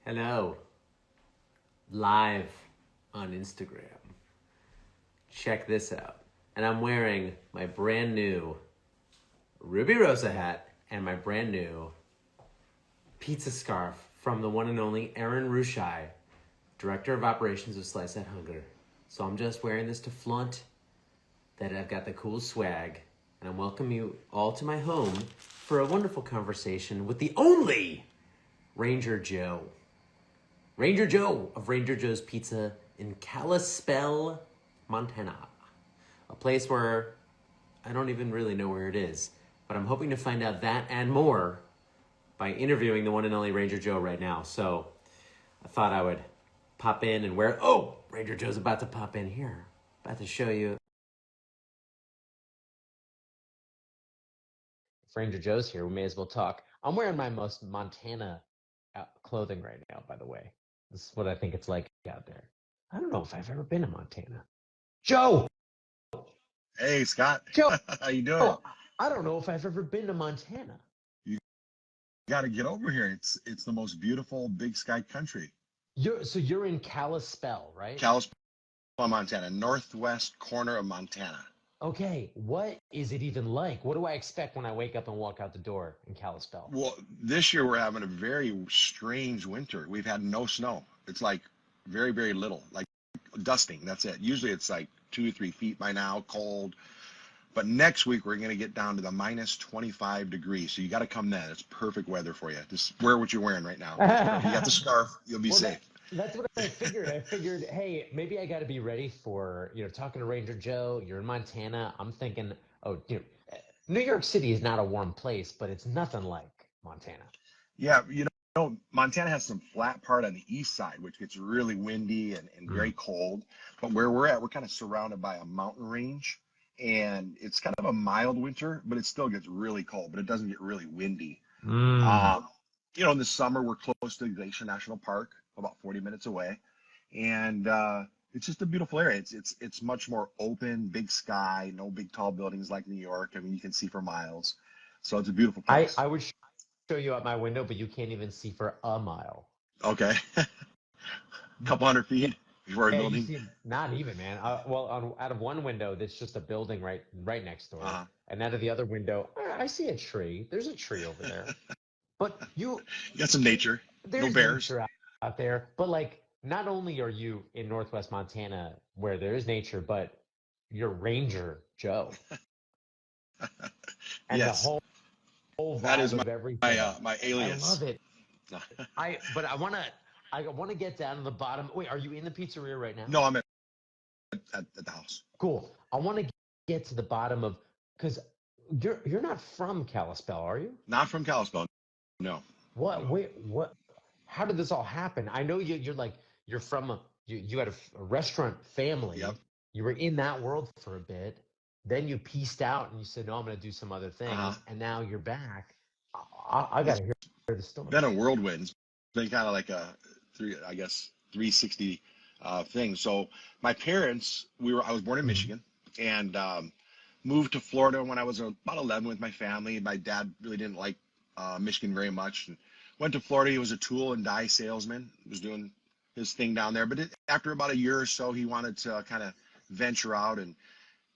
Hello, live on Instagram. Check this out. And I'm wearing my brand new Ruby Rosa hat and my brand new pizza scarf from the one and only Aaron Rushai, Director of Operations of Slice That Hunger. So I'm just wearing this to flaunt that I've got the cool swag, and I welcome you all to my home for a wonderful conversation with the only Ranger Joe. Ranger Joe of Ranger Joe's Pizza in Kalispell, Montana. A place where I don't even really know where it is, but I'm hoping to find out that and more by interviewing the one and only Ranger Joe right now. So I thought I would pop in and wear, Ranger Joe's about to pop in here. About to show you. If Ranger Joe's here, we may as well talk. I'm wearing my most Montana clothing right now, by the way. This is what I think it's like out there. I don't know if I've ever been to Montana. Joe! Hey, Scott. Joe! How you doing? I don't know if I've ever been to Montana. You got to get over here. It's the most beautiful big sky country. You're in Kalispell, right? Kalispell, Montana, northwest corner of Montana. Okay, what is it even like? What do I expect when I wake up and walk out the door in Kalispell? Well, this year we're having a very strange winter. We've had no snow. It's like very, very little, like dusting. That's it. Usually it's like 2 or 3 feet by now, cold. But next week we're going to get down to the minus 25 degrees. So you got to come then. It's perfect weather for you. Just wear what you're wearing right now. You got the scarf. You'll be safe. That's what I figured. I figured, hey, maybe I got to be ready for, talking to Ranger Joe. You're in Montana. I'm thinking, New York City is not a warm place, but it's nothing like Montana. Yeah, Montana has some flat part on the east side, which gets really windy and very cold. But where we're at, we're kind of surrounded by a mountain range, and it's kind of a mild winter, but it still gets really cold, but it doesn't get really windy. In the summer, we're close to Glacier National Park, about 40 minutes away, and it's just a beautiful area. It's much more open, big sky, no big tall buildings like New York. I mean, you can see for miles, so it's a beautiful place. I would show you out my window, but you can't even see for a mile. Okay. A couple hundred feet before a building. Not even, man. Out of one window, that's just a building right next door, and out of the other window, I see a tree. There's a tree over there. But you got some nature. There's no bears nature out there, but like, not only are you in Northwest Montana where there is nature, but you're Ranger Joe, and yes. the whole vibe that is of everything. My alias. I love it. But I want to get down to the bottom. Wait, are you in the pizzeria right now? No, I'm at the house. Cool. I want to get to the bottom of, because you're not from Kalispell, are you? Not from Kalispell. No. What? Wait, what? How did this all happen? I know you're from you had a restaurant family. Yep. You were in that world for a bit. Then you pieced out and you said, no, I'm going to do some other things. And now you're back. I got to hear the story. It's been a whirlwind. It's been kind of like a 360 thing. So my parents, I was born in Michigan and moved to Florida when I was about 11 with my family. My dad really didn't like Michigan very much, and went to Florida. He was a tool and die salesman, was doing his thing down there. But after about a year or so, he wanted to kind of venture out and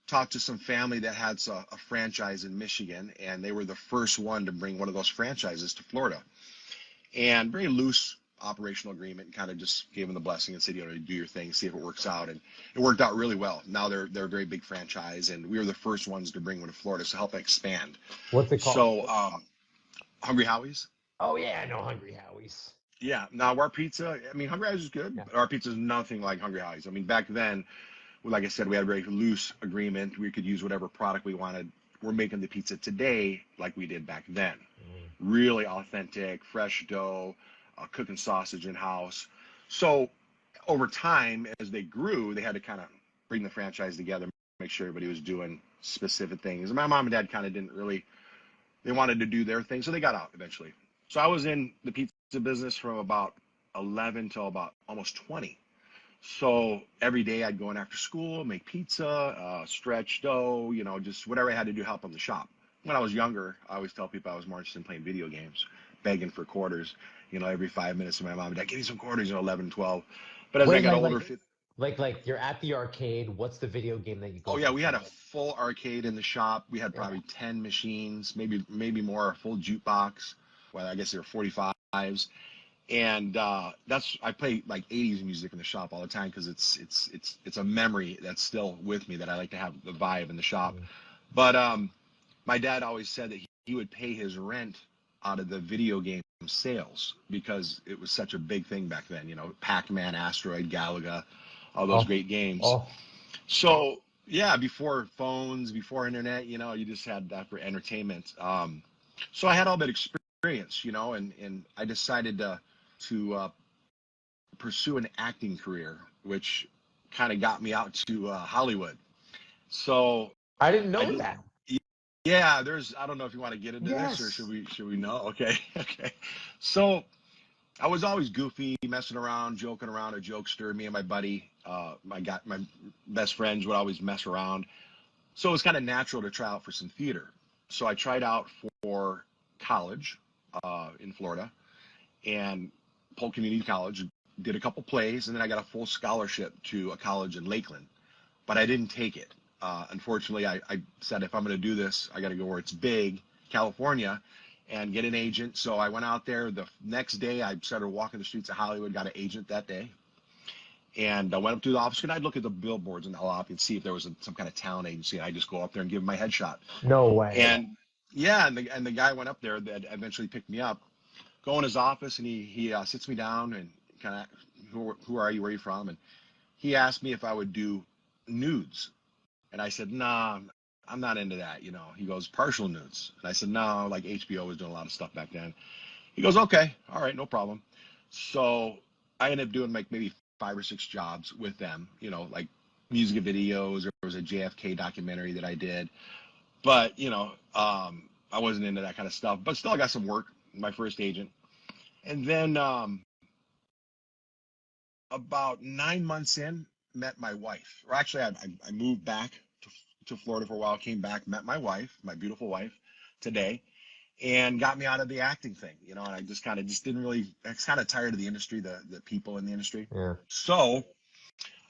talk to some family that had a franchise in Michigan, and they were the first one to bring one of those franchises to Florida. And very loose operational agreement, kind of just gave them the blessing and said, do your thing, see if it works out. And it worked out really well. Now they're a very big franchise, and we were the first ones to bring one to Florida to help expand. What's it called? So Hungry Howie's. Oh yeah, I know Hungry Howie's. Yeah. Now our pizza, I mean, Hungry Howie's is good, but our pizza is nothing like Hungry Howie's. I mean, back then, like I said, we had a very loose agreement. We could use whatever product we wanted. We're making the pizza today like we did back then. Really authentic, fresh dough, cooking sausage in-house. So over time, as they grew, they had to kind of bring the franchise together, make sure everybody was doing specific things. And my mom and dad kind of didn't really, they wanted to do their thing, so they got out eventually. So I was in the pizza business from about 11 till about almost 20. So every day I'd go in after school, make pizza, stretch dough, just whatever I had to do, help on the shop. When I was younger, I always tell people I was more interested in playing video games. begging for quarters, every 5 minutes to my mom. Dad, give me some quarters, 11, 12. But as I Wait, got older, you're at the arcade. What's the video game that you oh go yeah, for we had a first? full arcade in the shop. We had Yeah. probably 10 machines, maybe more, a full jukebox. Well, I guess there were 45s. And I play like 80s music in the shop all the time because it's a memory that's still with me that I like to have the vibe in the shop. Mm. But my dad always said that he would pay his rent out of the video game sales because it was such a big thing back then. Pac-Man, Asteroid, Galaga, all those Oh, great games. oh, So yeah, before phones, before internet, you just had that for entertainment. So I had all that experience, and I decided to pursue an acting career, which kind of got me out to Hollywood. So I didn't I know did. that. Yeah, I don't know if you want to get into this or should Yes. we know? Okay. Okay. So I was always goofy, messing around, joking around, a jokester. Me and my buddy, my best friends would always mess around. So it was kind of natural to try out for some theater. So I tried out for college in Florida and Polk Community College, did a couple plays, and then I got a full scholarship to a college in Lakeland, but I didn't take it. Unfortunately, I said if I'm going to do this, I got to go where it's big, California, and get an agent. So I went out there. The next day, I started walking the streets of Hollywood, got an agent that day, and I went up to the office, and I'd look at the billboards in the lobby and see if there was some kind of talent agency, and I just go up there and give them my headshot. No way. And yeah, and the guy went up there that eventually picked me up. Go in his office, and he sits me down and kind of, who are you? Where are you from? And he asked me if I would do nudes. And I said, nah, I'm not into that. He goes, partial nudes. And I said, no, like HBO was doing a lot of stuff back then. He goes, okay, all right, no problem. So I ended up doing like maybe 5 or 6 jobs with them, like music videos. There was a JFK documentary that I did. But, I wasn't into that kind of stuff. But still, I got some work, my first agent. And then about 9 months in, met my wife. Or actually, I moved back to Florida for a while, came back, met my wife, my beautiful wife today, and got me out of the acting thing, and I just kind of didn't really, I was kind of tired of the industry, the people in the industry. Yeah. So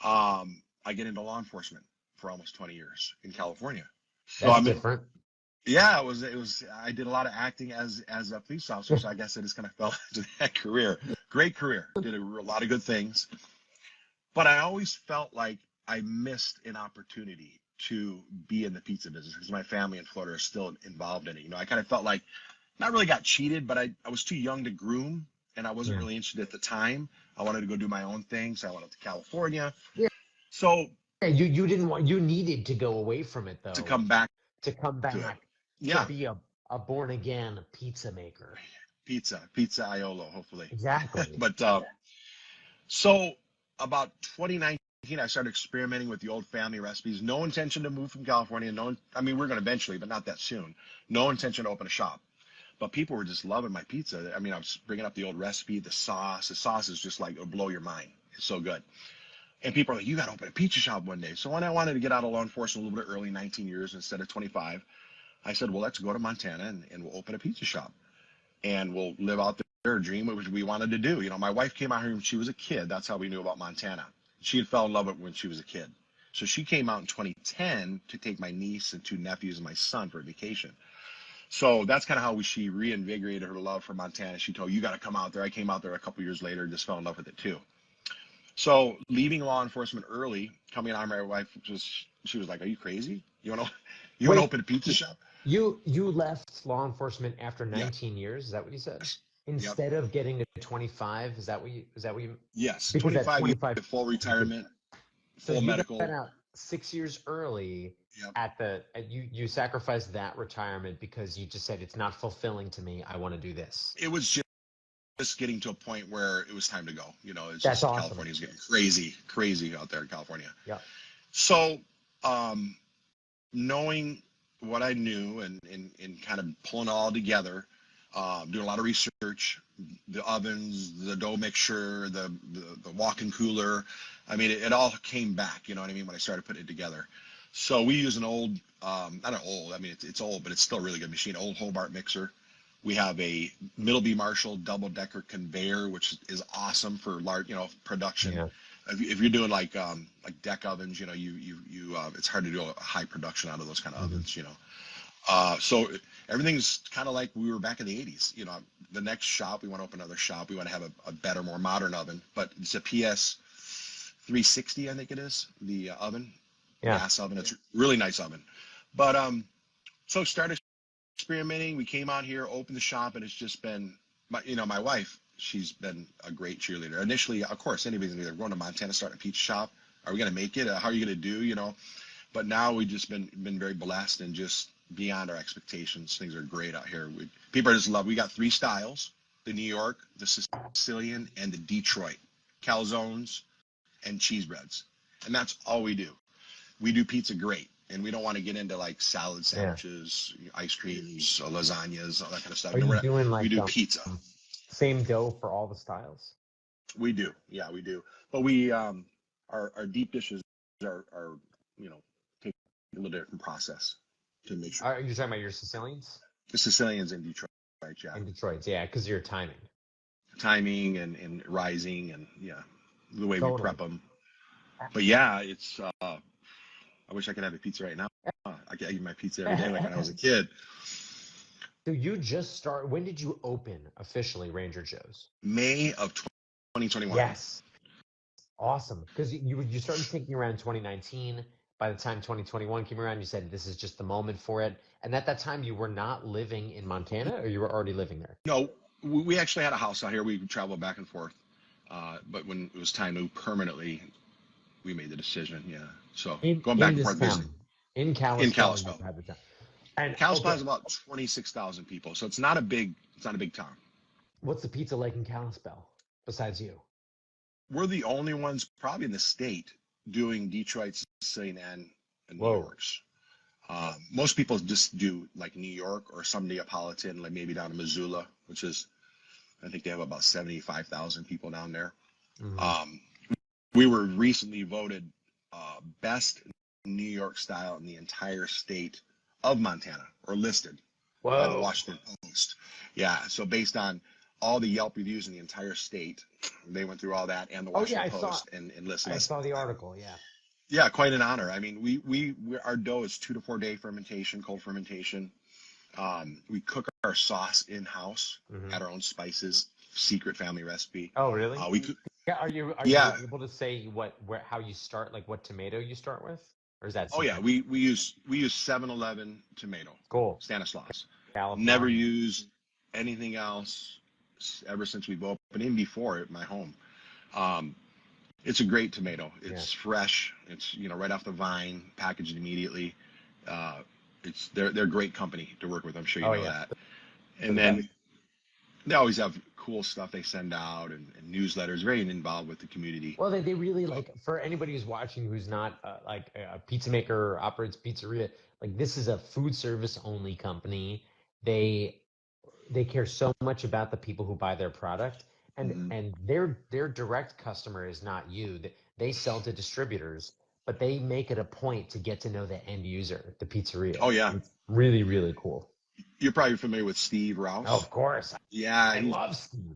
I get into law enforcement for almost 20 years in California. So That's different. yeah, it was, I did a lot of acting as a police officer. So I guess I just kind of fell into that career. Great career. Did a lot of good things. But I always felt like I missed an opportunity to be in the pizza business because my family in Florida is still involved in it. I kind of felt like not really got cheated, but I was too young to groom and I wasn't Yeah. really interested at the time. I wanted to go do my own thing. So I went up to California. Yeah. So You didn't want, you needed to go away from it to though, come back to come to it. back to Yeah. be a born again pizza maker. Pizza Iolo, hopefully. Exactly. But so about 2019, I started experimenting with the old family recipes. No intention to move from California. I mean, we're going to eventually, but not that soon. No intention to open a shop. But people were just loving my pizza. I mean, I was bringing up the old recipe, the sauce. The sauce is just like, it'll blow your mind. It's so good. And people are like, you got to open a pizza shop one day. So when I wanted to get out of law enforcement a little bit early, 19 years instead of 25, I said, well, let's go to Montana and we'll open a pizza shop. And we'll live out their dream, which we wanted to do. My wife came out here when she was a kid. That's how we knew about Montana. She had fell in love with it when she was a kid. So she came out in 2010 to take my niece and 2 nephews and my son for a vacation. So that's kind of how she reinvigorated her love for Montana. She told, you got to come out there. I came out there a couple years later, just fell in love with it too. So leaving law enforcement early, coming out, my wife she was like, are you crazy? You want to Wait, open a pizza shop? you left law enforcement after Yeah. 19 years? Is that what you said? Yep. Instead of getting to 25, is that what you? Yes. Because at 25, you 25, get full retirement, so full you medical. got out 6 years early. Yep. You sacrificed that retirement because you just said it's not fulfilling to me. I want to do this. It was just getting to a point where it was time to go. It's That's just awesome. California's getting crazy out there in California. Yeah. So knowing what I knew and kind of pulling it all together, doing a lot of research, the ovens, the dough mixture, the walk-in cooler. I mean, it all came back, you know what I mean, when I started putting it together. So we use an old, not an old, I mean, it's old, but it's still a really good machine, old Hobart mixer. We have a Middleby Marshall double-decker conveyor, which is awesome for large, production. Yeah. If you're doing like deck ovens, it's hard to do a high production out of those kind of ovens, So everything's kind of like we were back in the 80s. The next shop, we want to open another shop. We want to have a better, more modern oven, but it's a PS 360, I think it is, the oven, gas oven. It's a really nice oven. But so started experimenting. We came out here, opened the shop, and it's just been, my wife, she's been a great cheerleader. Initially, of course, anybody's either going to Montana, starting a pizza shop. Are we going to make it? How are you going to do, But now we've just been very blessed and just beyond our expectations. Things are great out here. People are just love. We got 3 styles: the New York, the Sicilian, and the Detroit. Calzones and cheese breads. And that's all we do. We do pizza great. And we don't want to get into like salad sandwiches, ice creams, lasagnas, all that kind of stuff. Are you doing like we do pizza. Same dough for all the styles? We do. Yeah, we do. But we our deep dishes are take a little different process to make sure. Are you talking about your Sicilians? The Sicilians in Detroit, yeah. In Detroit, yeah, because you're timing. Timing and rising and the way we prep them. But yeah, it's I wish I could have a pizza right now. I could eat my pizza every day like when I was a kid. So you just start. When did you open officially Ranger Joe's? May of 2021. Yes. Awesome. Because you started thinking around 2019. By the time 2021 came around, you said this is just the moment for it. And at that time, you were not living in Montana, or you were already living there? No, we actually had a house out here. We traveled back and forth. But when it was time to permanently, we made the decision. Yeah. So going back and forth visiting. In Kalispell. In Kalispell. And Kalispell has about 26,000 people, so it's not a big town. What's the pizza like in Kalispell besides you? We're the only ones probably in the state doing Detroit, Sicilian, and New York's. Most people just do like New York or some Neapolitan, like maybe down in Missoula, which is, I think they have about 75,000 people down there. Mm-hmm. We were recently voted best New York style in the entire state of Montana, or listed by the Washington Post. Yeah, so based on all the Yelp reviews in the entire state, they went through all that, and the Washington Post and listed us. I saw the article. Yeah. Yeah, quite an honor. I mean, we our dough is 2 to 4 day fermentation, cold fermentation. We cook our sauce in house, add our own spices, secret family recipe. Oh, really? Are you able to say how you start, like what tomato you start with, or is that? Oh yeah, we use 7-Eleven tomato. Cool. Stanislaus. California. Never used anything else ever since we've opened. Even before at my home. It's a great tomato. It's fresh. It's right off the vine, packaged immediately. They're a great company to work with. I'm sure you know that. And then they always have cool stuff they send out and newsletters. Very involved with the community. Well, they really for anybody who's watching who's not like a pizza maker or operates pizzeria. Like, this is a food service only company. They care so much about the people who buy their product. And their direct customer is not you. They sell to distributors, but they make it a point to get to know the end user, the pizzeria. Oh yeah, it's really, really cool. You're probably familiar with Steve Rouse. Oh, of course. Yeah, I love Steve.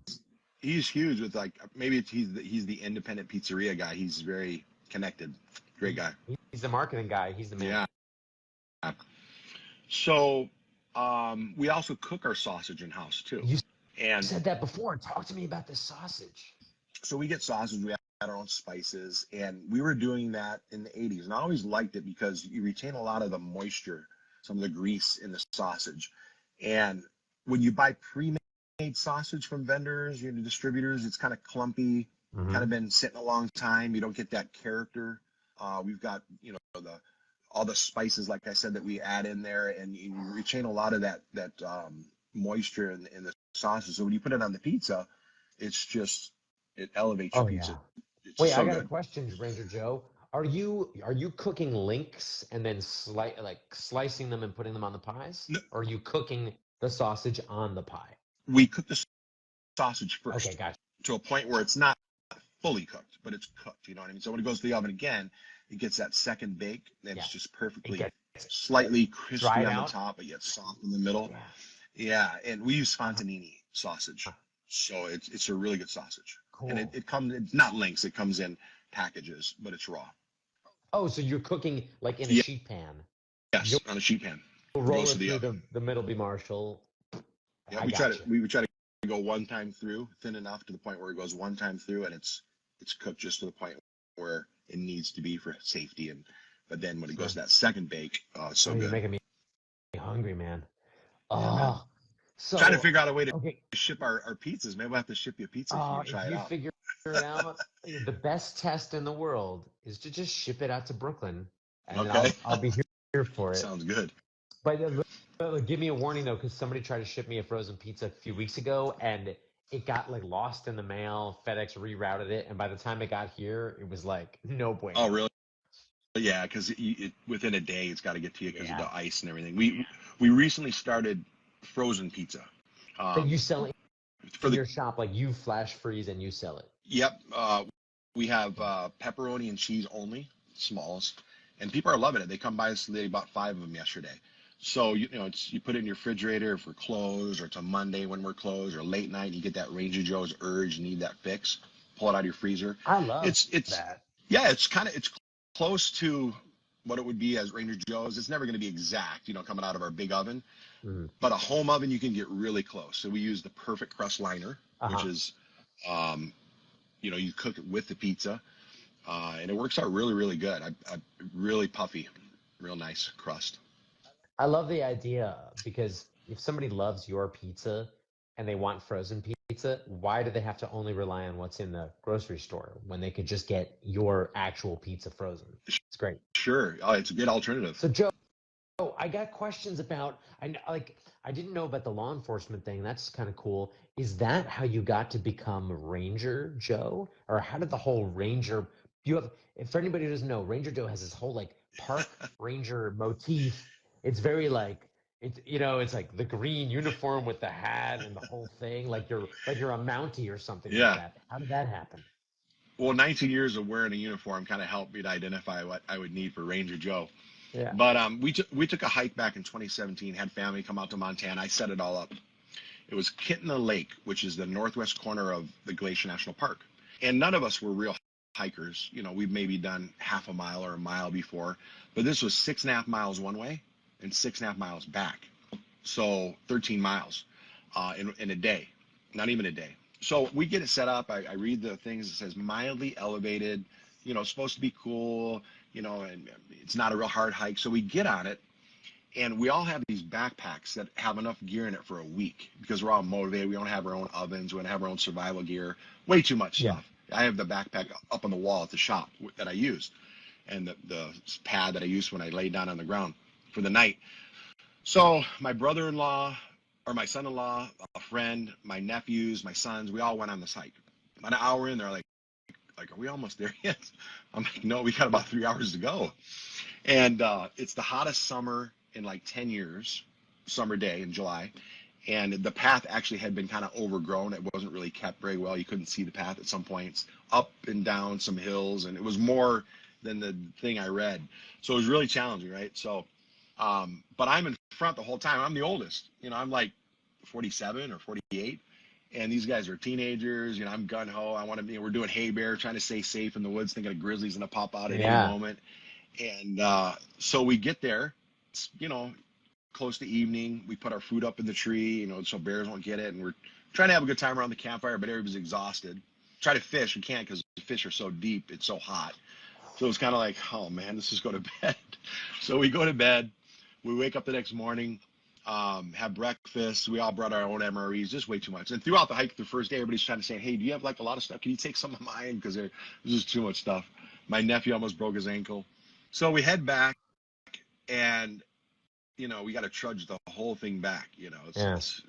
He's huge with maybe he's the independent pizzeria guy. He's very connected. Great guy. He's the marketing guy. He's the man. Yeah. So we also cook our sausage in house too. You said that before. Talk to me about this sausage. So we get sausage, we add our own spices, and we were doing that in the 80s. And I always liked it because you retain a lot of the moisture, some of the grease in the sausage. And when you buy pre-made sausage from vendors, distributors, it's kind of clumpy, kind of been sitting a long time. You don't get that character. We've got, all the spices, like I said, that we add in there, and you retain a lot of that moisture in the sausage. So when you put it on the pizza, it elevates your pizza. It's Wait, I got a question, Ranger Joe. Are you cooking links and then slicing them and putting them on the pies? No. Or are you cooking the sausage on the pie? We cook the sausage first. Okay, gotcha. To a point where it's not fully cooked, but it's cooked. You know what I mean? So when it goes to the oven again, it gets that second bake, and it's just perfectly slightly crispy on the top, but yet soft in the middle. Yeah. Yeah, and we use Fontanini sausage, so it's a really good sausage. And Cool. it comes, it's not links, it comes in packages, but it's raw. Oh, so you're cooking like in a Yeah, sheet pan. yes, You'll on a sheet pan. roll Goes to it the through oven. the Middleby Marshall. Yeah, I got you. we would try to go one time through, thin enough to the point where it goes one time through, and it's cooked just to the point where it needs to be for safety. And but then when it goes Sure. to that second bake, oh, it's so Oh, you're good. making me hungry, man. Yeah, man. Oh, Trying to so figure out a way to okay. ship our pizzas. Maybe we'll have to ship you a pizza if you can If try it you out. figure it out, the best test in the world is to just ship it out to Brooklyn, and then Okay, I'll be here for it. sounds good. But give me a warning though, because somebody tried to ship me a frozen pizza a few weeks ago, and it got like lost in the mail. FedEx rerouted it, and by the time it got here, it was like no Oh, bueno. really? Yeah, because within a day it's got to get to you because of Yeah, the ice and everything. We recently started frozen pizza. that you Um, sell for in the your shop, like you flash freeze and you sell it. Yep, we have pepperoni and cheese only, smallest, and people are loving it. They come by us. They bought 5 of them yesterday. So you know, you put it in your refrigerator if we're closed, or it's a Monday when we're closed, or late night. You get that Ranger Joe's urge, you need that fix. Pull it out of your freezer. I love It's that. yeah, it's close to what it would be as Ranger Joe's. It's never going to be exact, you know, coming out of our big oven, Mm. but a home oven you can get really close. So we use the perfect crust liner, which Uh-huh. is um, you know, you cook it with the pizza, and it works out really, really good. I really puffy, real nice crust. I love the idea because if somebody loves your pizza and they want frozen pizza, why do they have to only rely on what's in the grocery store when they could just get your actual pizza frozen? It's great. Sure, it's a good alternative. So Joe, I got questions about I didn't know about the law enforcement thing. That's kind of cool. Is that how you got to become Ranger Joe? Or how did the whole Ranger you have if for anybody who doesn't know, Ranger Joe has this whole like park ranger motif. It's very like it's it's like the green uniform with the hat and the whole thing, like you're a Mountie or something like Yeah. that. How did that happen? Well, 19 years of wearing a uniform kind of helped me to identify what I would need for Ranger Joe. Yeah. But we took a hike back in 2017. Had family come out to Montana. I set it all up. It was Kitna Lake, which is the northwest corner of the Glacier National Park. And none of us were real hikers. You know, we've maybe done half a mile or a mile before, but this was 6.5 miles one way and 6.5 miles back. So 13 miles in a day, not even a day. So we get it set up. I read the things. It says mildly elevated, you know, supposed to be cool, you know, and it's not a real hard hike. So we get on it, and we all have these backpacks that have enough gear in it for a week because we're all motivated. We don't have our own ovens. We don't have our own survival gear. Way too much Yeah. stuff. I have the backpack up on the wall at the shop that I used, and the pad that I used when I laid down on the ground for the night. So my brother-in-law, or my son-in-law, a friend, my nephews, my sons, we all went on this hike. About an hour in, they're like, are we almost there yet? I'm like, no, we got about 3 hours to go. And it's the hottest summer in like 10 years, summer day in July. And the path actually had been kind of overgrown. It wasn't really kept very well. You couldn't see the path at some points, up and down some hills. And it was more than the thing I read. So it was really challenging, right? So, but I'm in front the whole time. I'm the oldest. You know, I'm like 47 or 48. And these guys are teenagers. You know, I'm gun ho. I want to be, we're doing hay bear, trying to stay safe in the woods, thinking a grizzly's going to pop out at any Yeah. moment. And so we get there, you know, close to evening. We put our food up in the tree, you know, so bears won't get it. And we're trying to have a good time around the campfire, but everybody's exhausted. Try to fish. We can't because the fish are so deep. It's so hot. So it's kind of like, oh man, let's just go to bed. So we go to bed. We wake up the next morning, have breakfast. We all brought our own MREs, just way too much. And throughout the hike, the first day, everybody's trying to say, hey, do you have like a lot of stuff? Can you take some of mine? Because there's just too much stuff. My nephew almost broke his ankle. So we head back, and you know, we got to trudge the whole thing back. You know, Yeah. it's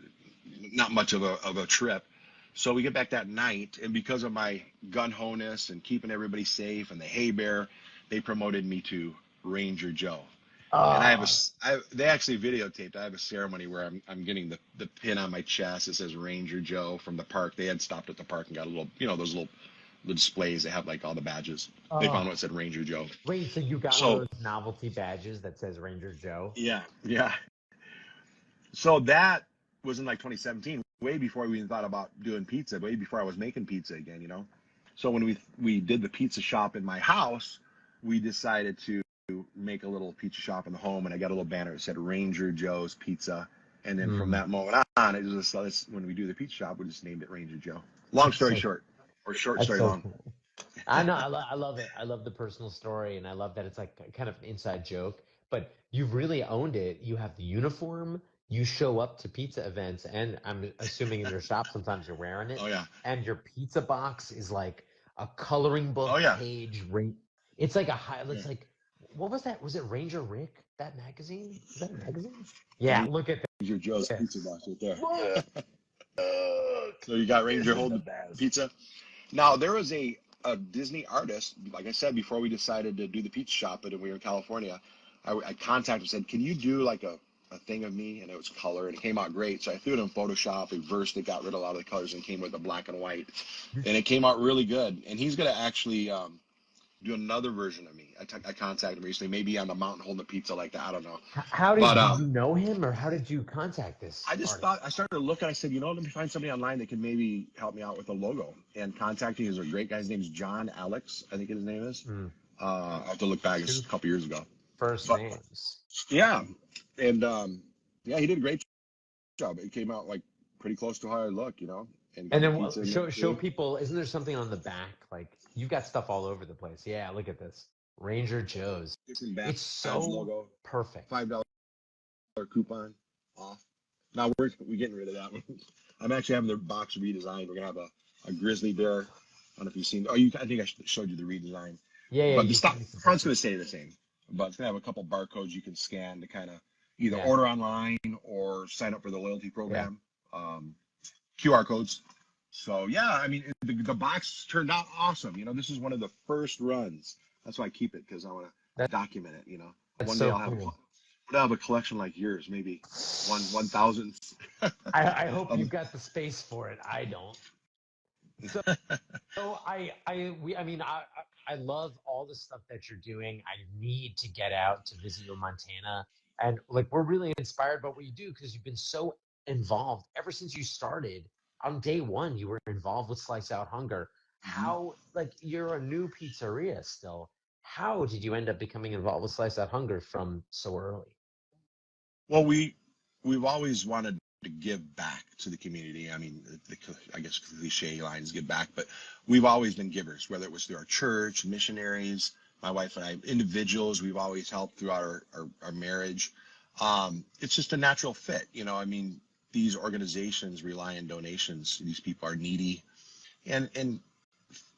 not much of a trip. So we get back that night, and because of my gun ho-ness and keeping everybody safe and the hay bear, they promoted me to Ranger Joe. And Oh, they actually videotaped. I have a ceremony where I'm getting the pin on my chest. It says Ranger Joe from the park. They had stopped at the park and got a little, you know, those little displays that have like all the badges. They found oh. one that said Ranger Joe. Wait, so you got one of So those novelty badges that says Ranger Joe? yeah, yeah. So that was in like 2017, way before we even thought about doing pizza, way before I was making pizza again, you know. So when we did the pizza shop in my house, we decided to make a little pizza shop in the home, and I got a little banner that said Ranger Joe's Pizza. And then from Mm, that moment on, it was just, when we do the pizza shop, we just named it Ranger Joe. Long that's story so short, or short that's story so long. cool. I know. I love it. I love the personal story, and I love that it's like kind of an inside joke. But you've really owned it. You have the uniform. You show up to pizza events, and I'm assuming in your shop sometimes you're wearing it. Oh yeah, And your pizza box is like a coloring oh book yeah, page. It's like a high. yeah. It's like what was that? Was it Ranger Rick? That magazine? Is that a magazine? Yeah. Look at Ranger Joe's Pizza this. box right there. Look. So you got This Ranger is the holding the best. pizza. Now there was a Disney artist, like I said, before we decided to do the pizza shop, and we were in California. I contacted him, said, "Can you do like a thing of me?" And it was color, and it came out great. So I threw it in Photoshop, reversed it, got rid of a lot of the colors, and came with the black and white, and it came out really good. And he's gonna actually do another version of me. I contacted him recently, maybe on the mountain holding a pizza like that. I don't know, How but did you know him, or how did you contact I this just thought, artist? I started to look, and I said, you know, let me find somebody online that can maybe help me out with a logo. And contacting is a great guy. His name's John Alex, I think his name is. Mm, I have to look back, it's two a couple years ago. first But names. yeah, and yeah, he did a great job. It came out like pretty close to how I look, you know, and And got the then pizza in there show too. people. Isn't there something on the back? Like you've got stuff all over the place. Yeah, look at this. Ranger Joe's. It's in It's badge so logo, perfect. $5 coupon off. Now we're getting rid of that one. I'm actually having the box redesigned. We're gonna have a grizzly bear. I don't know if you've seen. Oh, I think I showed you the redesign. Yeah, yeah. But the You stock sent me some front's going to pictures. stay the same, but it's going to have a couple barcodes you can scan to kind of either Yeah, order online or sign up for the loyalty yeah. program. QR codes. So yeah, I mean the box turned out awesome. You know, this is one of the first runs. That's why I keep it, because I want to That, document it. You know, that's one day so cool. I'll have a collection like yours, maybe one thousandth I hope of. you've got the space for it. I don't. So So I love all the stuff that you're doing. I need to get out to visit your Montana, and like we're really inspired by what you do because you've been so involved ever since you started. On day one, you were involved with Slice Out Hunger. Mhm. How like you're a new pizzeria still? How did you end up becoming involved with Slice Out Hunger from so early? Well, we've always wanted to give back to the community. I mean, I guess cliche lines give back, but we've always been givers, whether it was through our church, missionaries, my wife and I, individuals. We've always helped throughout our marriage. It's just a natural fit, you know. I mean, these organizations rely on donations. These people are needy, and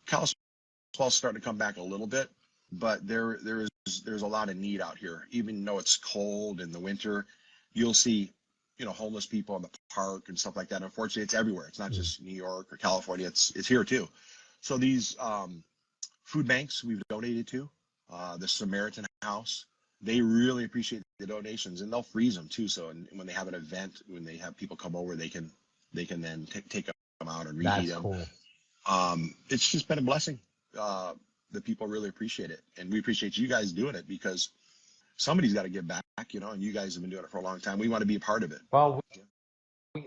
Kalispell's starting to come back a little bit, but there's a lot of need out here. Even though it's cold in the winter, you'll see, you know, homeless people in the park and stuff like that. Unfortunately, it's everywhere. It's not Mm. just New York or California. It's here too. So these food banks we've donated to, the Samaritan House, they really appreciate the donations, and they'll freeze them too. So when they have an event, when they have people come over, they can then take them out and reheat That's them. cool. It's just been a blessing. Uh, the people really appreciate it, and we appreciate you guys doing it, because somebody's got to give back, you know. And you guys have been doing it for a long time. We want to be a part of it. Well,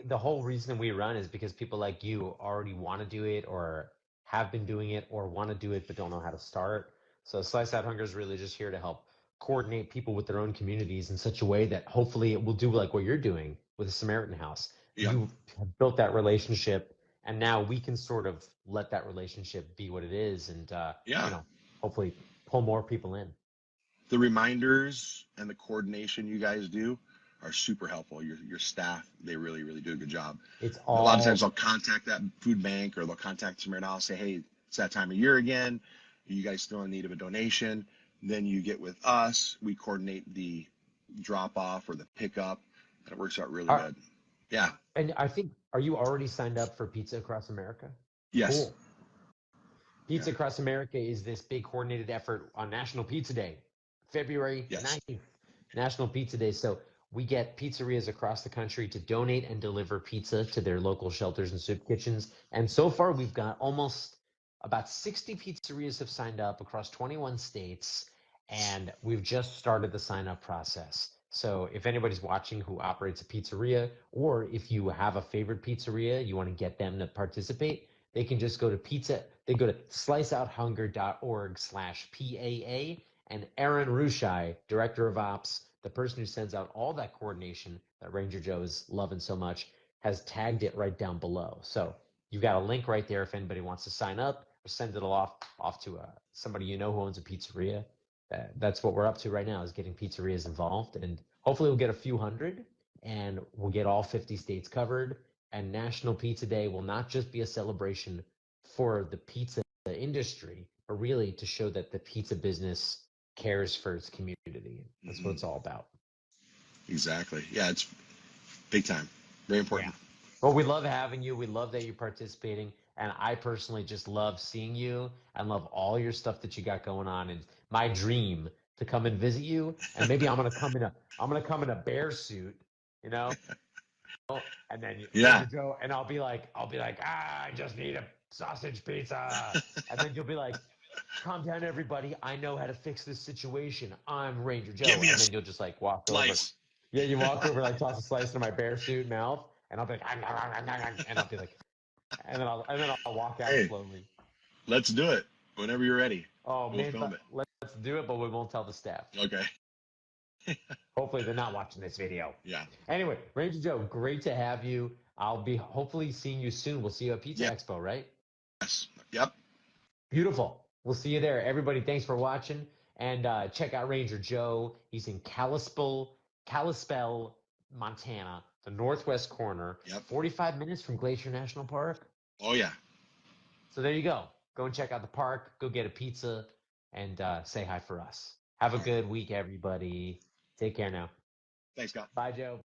the whole reason we run is because people like you already want to do it or have been doing it or want to do it but don't know how to start. So Slice Out Hunger is really just here to help coordinate people with their own communities in such a way that hopefully it will do like what you're doing with the Samaritan House. Yeah, You have built that relationship, and now we can sort of let that relationship be what it is, and yeah. hopefully pull more people in. The reminders and the coordination you guys do are super helpful. Your staff, they really really do a good job. It's A lot of times all they'll contact that food bank, or they'll contact Samaritan House, say, hey, it's that time of year again. Are you guys still in need of a donation? Then you get with us. We coordinate the drop off or the pickup, and it works out really are, good. Yeah. and I think, are you already signed up for Pizza Across America? Yes. Cool. Yeah. Pizza Across America is this big coordinated effort on National Pizza Day, February Yes. 9th, National Pizza Day. So we get pizzerias across the country to donate and deliver pizza to their local shelters and soup kitchens. And so far, we've got almost about 60 pizzerias have signed up across 21 states. And we've just started the sign up process. So if anybody's watching who operates a pizzeria, or if you have a favorite pizzeria, you want to get them to participate, they can just go to sliceouthunger.org/PAA, and Aaron Rushai, Director of Ops, the person who sends out all that coordination that Ranger Joe is loving so much, has tagged it right down below. So you've got a link right there if anybody wants to sign up or send it off to somebody you know who owns a pizzeria. That's what we're up to right now, is getting pizzerias involved, and hopefully we'll get a few hundred, and we'll get all 50 states covered. And National Pizza Day will not just be a celebration for the pizza industry, but really to show that the pizza business cares for its community. That's what it's all about. Exactly. Yeah, it's big time. Very important. Yeah. Well, we love having you. We love that you're participating. And I personally just love seeing you and love all your stuff that you got going on. And my dream to come and visit you. And maybe I'm gonna come in a bear suit, you know, and then Yeah. Ranger Joe, and I'll be like, I just need a sausage pizza. And then you'll be like, calm down, everybody. I know how to fix this situation. I'm Ranger Joe. Give me a And then you'll just like walk over. slice. Yeah, you walk over, like toss a slice into my bear suit mouth, and I'll be like, and I'll be like, and then I'll walk out Hey, slowly. let's do it whenever you're ready. Oh We'll man, film it. let's do it, but we won't tell the staff. Okay. Hopefully, they're not watching this video. Yeah. Anyway, Ranger Joe, great to have you. I'll be hopefully seeing you soon. We'll see you at Pizza Yeah. Expo, right? Yes. Yep. Beautiful. We'll see you there. Everybody, thanks for watching. And check out Ranger Joe. He's in Kalispell, Montana, the northwest corner, Yep. 45 minutes from Glacier National Park. Oh yeah. So there you go. Go and check out the park. Go get a pizza and say hi for us. Have a good week, everybody. Take care now. Thanks, Scott. Bye, Joe.